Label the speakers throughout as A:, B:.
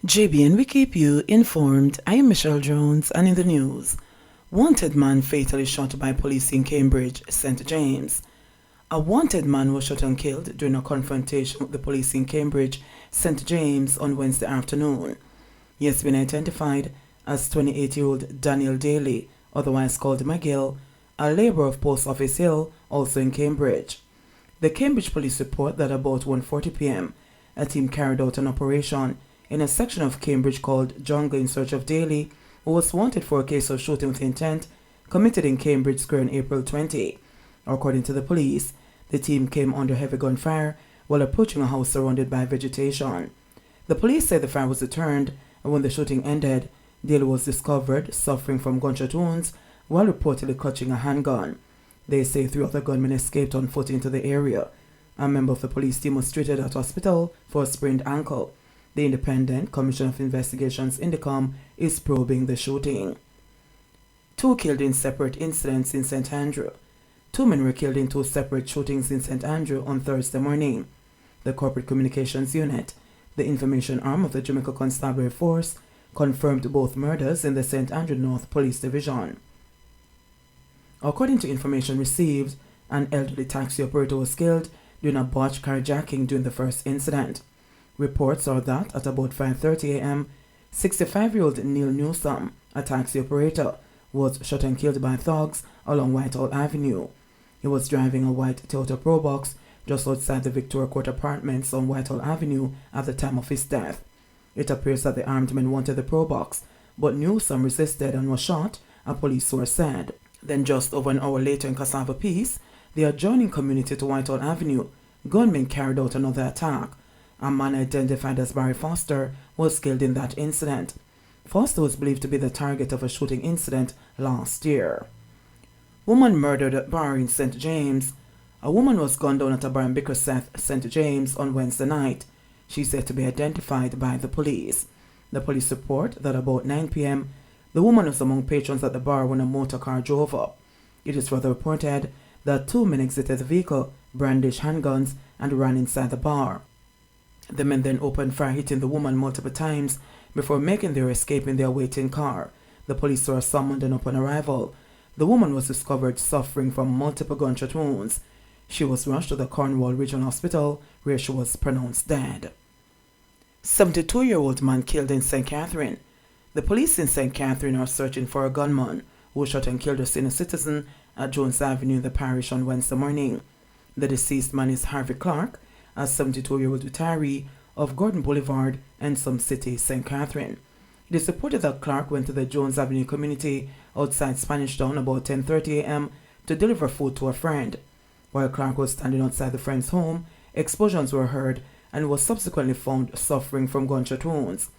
A: JBN, we keep you informed. I am Michelle Jones, and in the news, wanted man fatally shot by police in Cambridge, St. James. A wanted man was shot and killed during a confrontation with the police in Cambridge, St. James on Wednesday afternoon. He has been identified as 28-year-old Daniel Daly, otherwise called McGill, a labourer of Post Office Hill, also in Cambridge. The Cambridge police report that about 1:40 p.m., a team carried out an operation in a section of Cambridge called Jungle in search of Daly, who was wanted for a case of shooting with intent committed in Cambridge Square on April 20. According to the police, the team came under heavy gunfire while approaching a house surrounded by vegetation. The police said the fire was returned, and when the shooting ended, Daly was discovered suffering from gunshot wounds while reportedly clutching a handgun. They say 3 other gunmen escaped on foot into the area. A member of the police team was treated at hospital for a sprained ankle. The Independent Commission of Investigations Indicom is probing the shooting. 2 killed in separate incidents in St. Andrew. 2 men were killed in 2 separate shootings in St. Andrew on Thursday morning. The Corporate Communications Unit, the information arm of the Jamaica Constabulary Force, confirmed both murders in the St. Andrew North Police Division. According to information received, an elderly taxi operator was killed during a botched carjacking during the first incident. Reports are that at about 5:30 a.m., 65-year-old Neil Newsom, a taxi operator, was shot and killed by thugs along Whitehall Avenue. He was driving a white Toyota Probox just outside the Victoria Court Apartments on Whitehall Avenue at the time of his death. It appears that the armed men wanted the Probox, but Newsom resisted and was shot, a police source said. Then just over an hour later in Cassava Peace, the adjoining community to Whitehall Avenue, gunmen carried out another attack. A man identified as Barry Foster was killed in that incident. Foster was believed to be the target of a shooting incident last year. Woman murdered at bar in St. James. A woman was gunned down at a bar in Bickerseth, St. James on Wednesday night. She is said to be identified by the police. The police report that about 9 p.m., the woman was among patrons at the bar when a motor car drove up. It is further reported that 2 men exited the vehicle, brandished handguns, and ran inside the bar. The men then opened fire, hitting the woman multiple times before making their escape in their waiting car. The police were summoned, and upon arrival, the woman was discovered suffering from multiple gunshot wounds. She was rushed to the Cornwall Regional Hospital, where she was pronounced dead. 72-year-old man killed in St. Catherine. The police in St. Catherine are searching for a gunman who shot and killed a senior citizen at Jones Avenue in the parish on Wednesday morning. The deceased man is Harvey Clark, a 72-year-old retiree of Gordon Boulevard and Some City, St. Catherine. It is reported that Clark went to the Jones Avenue community outside Spanish Town about 10:30 a.m. to deliver food to a friend. While Clark was standing outside the friend's home, explosions were heard and was subsequently found suffering from gunshot wounds.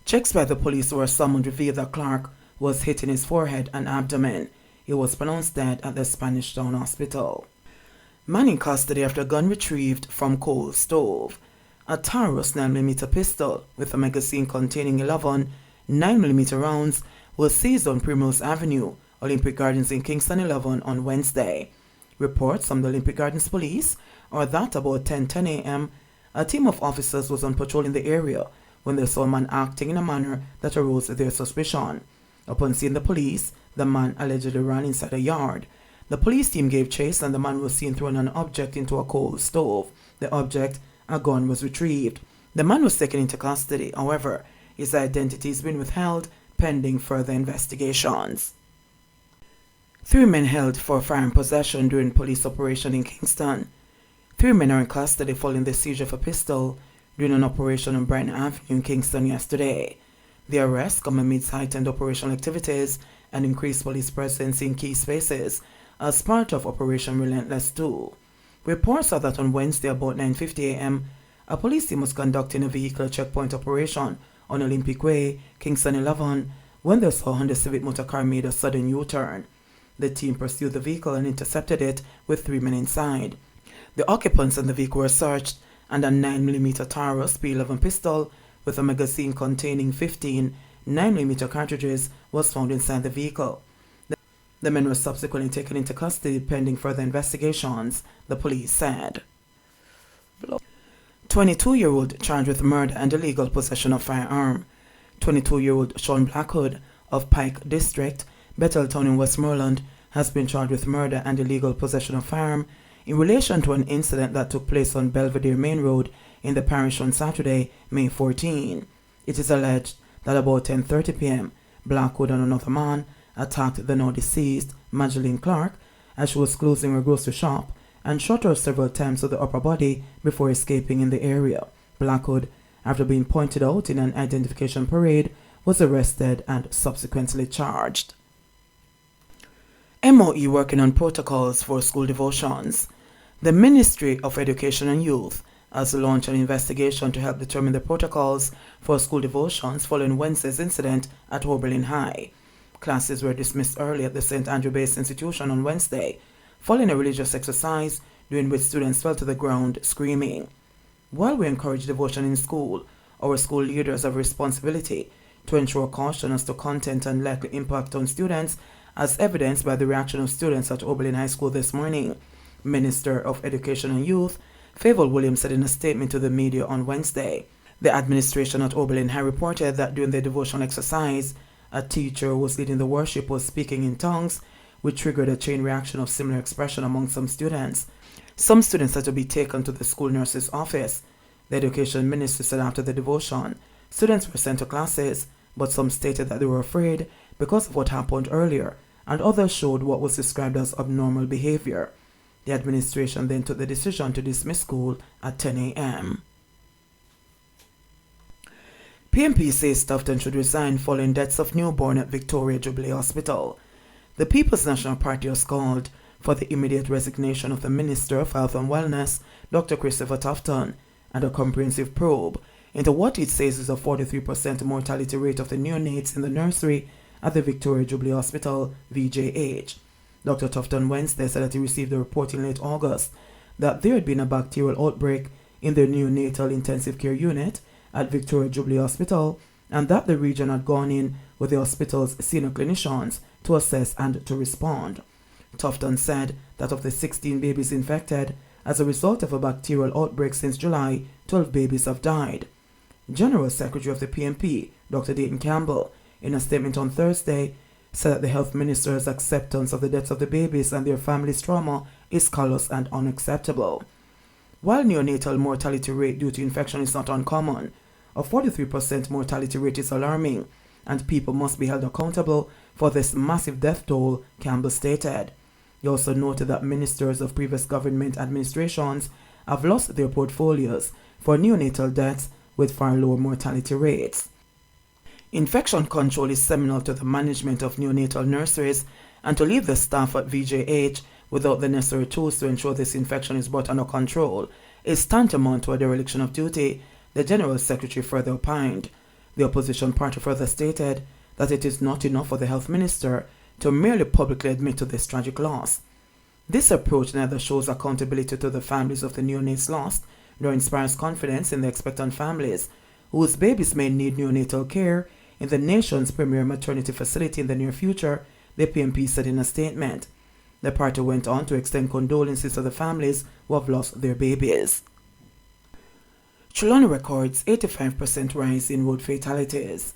A: Checks by the police were summoned revealed that Clark was hit in his forehead and abdomen. He was pronounced dead at the Spanish Town Hospital. Man in custody after gun retrieved from coal stove. A Taurus 9mm pistol with a magazine containing 11 9mm rounds was seized on Primrose Avenue, Olympic Gardens in Kingston 11 on Wednesday. Reports from the Olympic Gardens police are that about 10:10 a.m., a team of officers was on patrol in the area when they saw a man acting in a manner that aroused their suspicion. Upon seeing the police, the man allegedly ran inside a yard. The police team gave chase and the man was seen throwing an object into a coal stove. The object, a gun, was retrieved. The man was taken into custody. However, his identity has been withheld pending further investigations. 3 men held for firearm possession during police operation in Kingston. 3 men are in custody following the seizure of a pistol during an operation on Brighton Avenue in Kingston yesterday. The arrests come amidst heightened operational activities and increased police presence in key spaces as part of Operation Relentless 2. Reports are that on Wednesday about 9:50 a.m., a police team was conducting a vehicle checkpoint operation on Olympic Way, Kingston 11, when they saw a Honda Civic motor car made a sudden U-turn. The team pursued the vehicle and intercepted it with 3 men inside. The occupants in the vehicle were searched, and a 9mm Taurus P11 pistol with a magazine containing 15 9mm cartridges was found inside the vehicle. The men were subsequently taken into custody pending further investigations, the police said. 22-year-old charged with murder and illegal possession of firearm. 22-year-old Sean Blackwood of Pike District, Betheltown in Westmoreland, has been charged with murder and illegal possession of firearm in relation to an incident that took place on Belvedere Main Road in the parish on Saturday, May 14. It is alleged that about 10:30 p.m., Blackwood and another man attacked the now deceased Magdalene Clark as she was closing her grocery shop and shot her several times to the upper body before escaping in the area. Blackwood, after being pointed out in an identification parade, was arrested and subsequently charged. MOE working on protocols for school devotions. The Ministry of Education and Youth has launched an investigation to help determine the protocols for school devotions following Wednesday's incident at Oberlin High. Classes were dismissed early at the St. Andrew Base Institution on Wednesday, following a religious exercise during which students fell to the ground screaming. While we encourage devotion in school, our school leaders have a responsibility to ensure caution as to content and likely impact on students, as evidenced by the reaction of students at Oberlin High School this morning. Minister of Education and Youth, Favour Williams, said in a statement to the media on Wednesday. The administration at Oberlin High reported that during the devotional exercise, a teacher who was leading the worship was speaking in tongues, which triggered a chain reaction of similar expression among some students. Some students had to be taken to the school nurse's office. The education minister said after the devotion, students were sent to classes, but some stated that they were afraid because of what happened earlier, and others showed what was described as abnormal behavior. The administration then took the decision to dismiss school at 10 a.m. PMP says Tufton should resign following deaths of newborn at Victoria Jubilee Hospital. The People's National Party has called for the immediate resignation of the Minister of Health and Wellness, Dr. Christopher Tufton, and a comprehensive probe into what it says is a 43% mortality rate of the neonates in the nursery at the Victoria Jubilee Hospital, VJH. Dr. Tufton Wednesday said that he received a report in late August that there had been a bacterial outbreak in the neonatal intensive care unit at Victoria Jubilee Hospital, and that the region had gone in with the hospital's senior clinicians to assess and to respond. Tufton said that of the 16 babies infected as a result of a bacterial outbreak since July, 12 babies have died. General Secretary of the PMP, Dr. Dayton Campbell, in a statement on Thursday, said that the health minister's acceptance of the deaths of the babies and their families' trauma is callous and unacceptable. While neonatal mortality rate due to infection is not uncommon, a 43% mortality rate is alarming, and people must be held accountable for this massive death toll, Campbell stated. He also noted that ministers of previous government administrations have lost their portfolios for neonatal deaths with far lower mortality rates. Infection control is seminal to the management of neonatal nurseries, and to leave the staff at VJH without the necessary tools to ensure this infection is brought under control is tantamount to a dereliction of duty, the General Secretary further opined. The opposition party further stated that it is not enough for the health minister to merely publicly admit to this tragic loss. This approach neither shows accountability to the families of the neonates lost, nor inspires confidence in the expectant families, whose babies may need neonatal care in the nation's premier maternity facility in the near future, the PMP said in a statement. The party went on to extend condolences to the families who have lost their babies. Trelawny records 85% rise in road fatalities.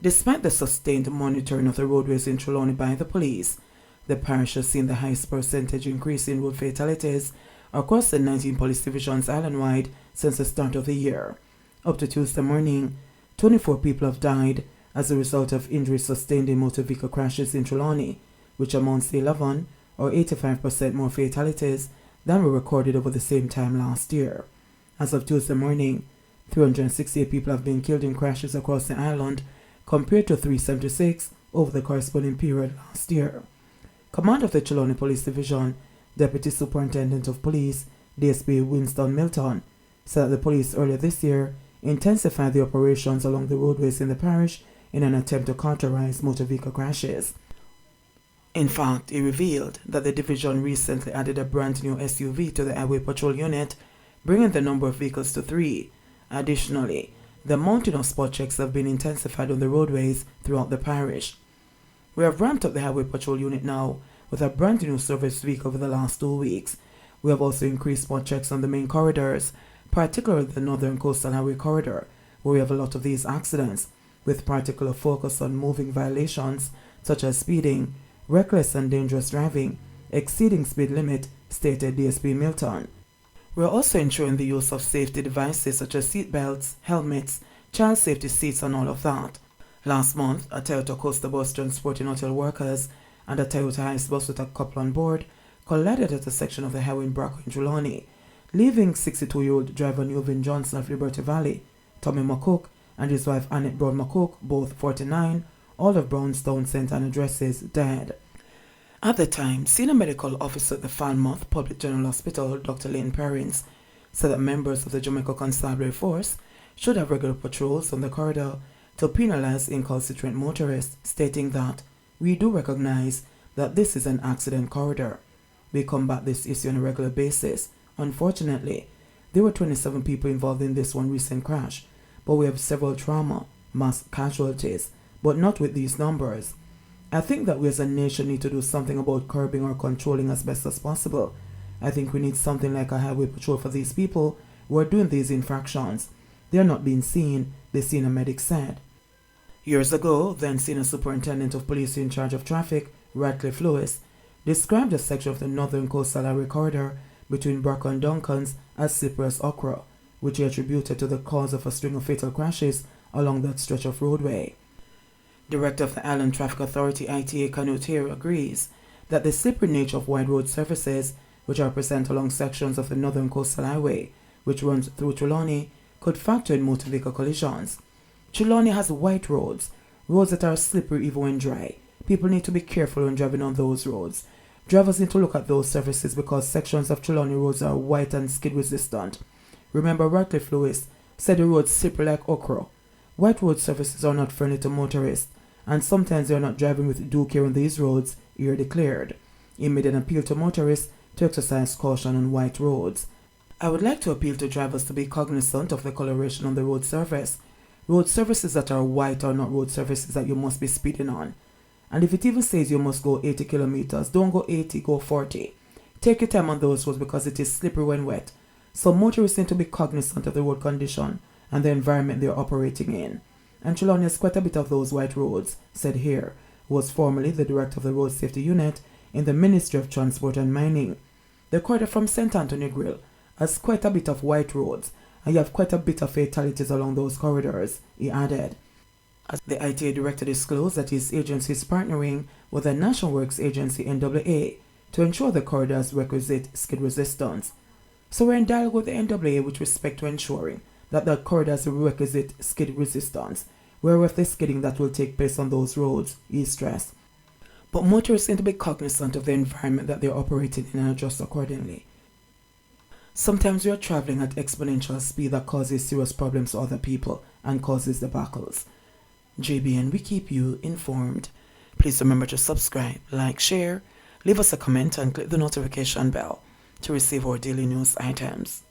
A: Despite the sustained monitoring of the roadways in Trelawny by the police, the parish has seen the highest percentage increase in road fatalities across the 19 police divisions island-wide since the start of the year. Up to Tuesday morning, 24 people have died as a result of injuries sustained in motor vehicle crashes in Trelawny, which amounts to 11 or 85% more fatalities than were recorded over the same time last year. As of Tuesday morning, 368 people have been killed in crashes across the island, compared to 376 over the corresponding period last year. Commander of the Trelawny Police Division, Deputy Superintendent of Police, DSP Winston Milton, said that the police earlier this year intensified the operations along the roadways in the parish in an attempt to cauterize motor vehicle crashes. In fact, he revealed that the division recently added a brand new SUV to the Highway Patrol unit, bringing the number of vehicles to 3. Additionally, the mounting of spot checks have been intensified on the roadways throughout the parish. We have ramped up the Highway Patrol unit now with a brand new service week over the last 2 weeks. We have also increased spot checks on the main corridors, particularly the Northern Coastal Highway corridor, where we have a lot of these accidents, with particular focus on moving violations such as speeding, reckless and dangerous driving, exceeding speed limit, stated DSP Milton. We are also ensuring the use of safety devices such as seat belts, helmets, child safety seats and all of that. Last month, a Toyota Coaster bus transporting hotel workers and a Toyota Hiace bus with a couple on board collided at a section of the highway in Bracco in Trelawny, leaving 62-year-old driver Newvin Johnson of Liberty Valley, Tommy McCook, and his wife Annette Brown McCook, both 49, all of Brownstown St. Anne addresses, dead. At the time, Senior Medical Officer at the Falmouth Public General Hospital, Dr. Lynn Perrins, said that members of the Jamaica Constabulary Force should have regular patrols on the corridor to penalize incalcitrant motorists, stating that, "We do recognize that this is an accident corridor. We combat this issue on a regular basis. Unfortunately, there were 27 people involved in this one recent crash, but we have several trauma, mass casualties, but not with these numbers. I think that we as a nation need to do something about curbing or controlling as best as possible. I think we need something like a highway patrol for these people who are doing these infractions. They are not being seen," the senior medic said. Years ago, then Senior Superintendent of Police in charge of traffic, Radcliffe Lewis, described a section of the Northern Coastal Highway corridor between Bracco and Duncans as slippery as okra, which he attributed to the cause of a string of fatal crashes along that stretch of roadway. Director of the Island Traffic Authority ITA Canute here agrees that the slippery nature of wide road surfaces, which are present along sections of the Northern Coastal Highway, which runs through Trelawny, could factor in motor vehicle collisions. Trelawny has white roads that are slippery even when dry. People need to be careful when driving on those roads. Drivers need to look at those surfaces because sections of Trelawny roads are white and skid resistant. Remember, Radcliffe Lewis said the roads slippery like okra. White road surfaces are not friendly to motorists, and sometimes they are not driving with due care on these roads, he declared. He made an appeal to motorists to exercise caution on white roads. "I would like to appeal to drivers to be cognizant of the coloration on the road surface. Road surfaces that are white are not road surfaces that you must be speeding on. And if it even says you must go 80 kilometers, don't go 80, go 40. Take your time on those roads because it is slippery when wet. So motorists need to be cognizant of the road condition and the environment they are operating in. And Trelawny has quite a bit of those white roads," said Hare, who was formerly the director of the Road Safety Unit in the Ministry of Transport and Mining. "The corridor from St. Anthony Grill has quite a bit of white roads, and you have quite a bit of fatalities along those corridors," he added. As the ITA director disclosed that his agency is partnering with the National Works Agency NAA to ensure the corridor has requisite skid resistance. "So we're in dialogue with the NAA with respect to ensuring that the corridor has requisite skid resistance, where with the skidding that will take place on those roads," he stressed. But motorists need to be cognizant of the environment that they are operating in and adjust accordingly. Sometimes we are traveling at exponential speed that causes serious problems to other people and causes debacles. JBN, we keep you informed. Please remember to subscribe, like, share, leave us a comment and click the notification bell to receive our daily news items.